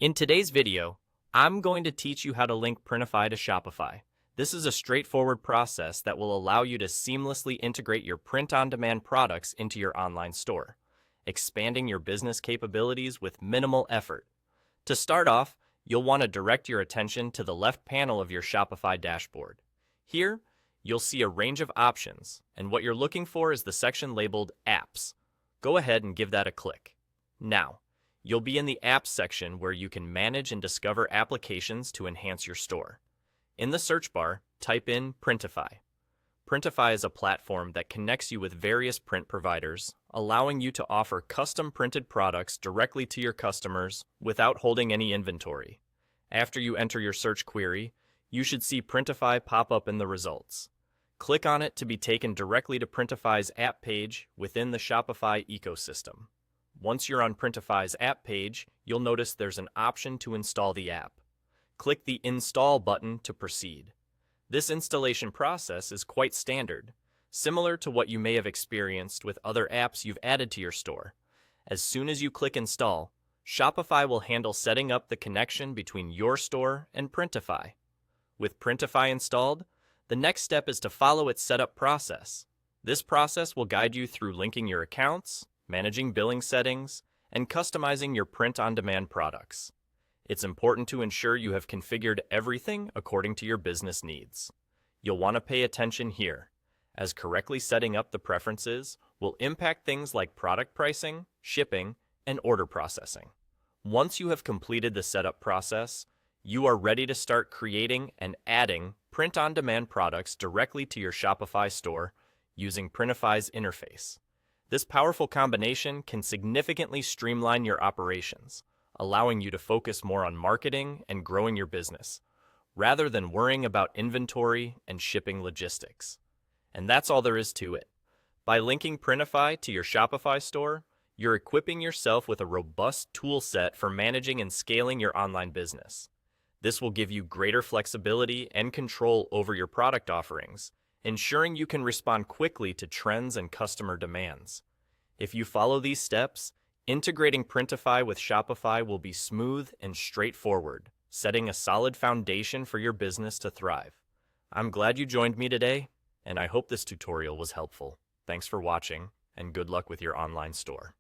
In today's video, I'm going to teach you how to link Printify to Shopify. This is a straightforward process that will allow you to seamlessly integrate your print-on-demand products into your online store, expanding your business capabilities with minimal effort. To start off, you'll want to direct your attention to the left panel of your Shopify dashboard. Here, you'll see a range of options, and what you're looking for is the section labeled Apps. Go ahead and give that a click. Now, you'll be in the Apps section where you can manage and discover applications to enhance your store. In the search bar, type in Printify. Printify is a platform that connects you with various print providers, allowing you to offer custom printed products directly to your customers without holding any inventory. After you enter your search query, you should see Printify pop up in the results. Click on it to be taken directly to Printify's app page within the Shopify ecosystem. Once you're on Printify's app page, you'll notice there's an option to install the app. Click the Install button to proceed. This installation process is quite standard, similar to what you may have experienced with other apps you've added to your store. As soon as you click Install, Shopify will handle setting up the connection between your store and Printify. With Printify installed, the next step is to follow its setup process. This process will guide you through linking your accounts, managing billing settings, and customizing your print-on-demand products. It's important to ensure you have configured everything according to your business needs. You'll want to pay attention here, as correctly setting up the preferences will impact things like product pricing, shipping, and order processing. Once you have completed the setup process, you are ready to start creating and adding print-on-demand products directly to your Shopify store using Printify's interface. This powerful combination can significantly streamline your operations, allowing you to focus more on marketing and growing your business, rather than worrying about inventory and shipping logistics. And that's all there is to it. By linking Printify to your Shopify store, you're equipping yourself with a robust tool set for managing and scaling your online business. This will give you greater flexibility and control over your product offerings, ensuring you can respond quickly to trends and customer demands. If you follow these steps, integrating Printify with Shopify will be smooth and straightforward, setting a solid foundation for your business to thrive. I'm glad you joined me today, and I hope this tutorial was helpful. Thanks for watching, and good luck with your online store.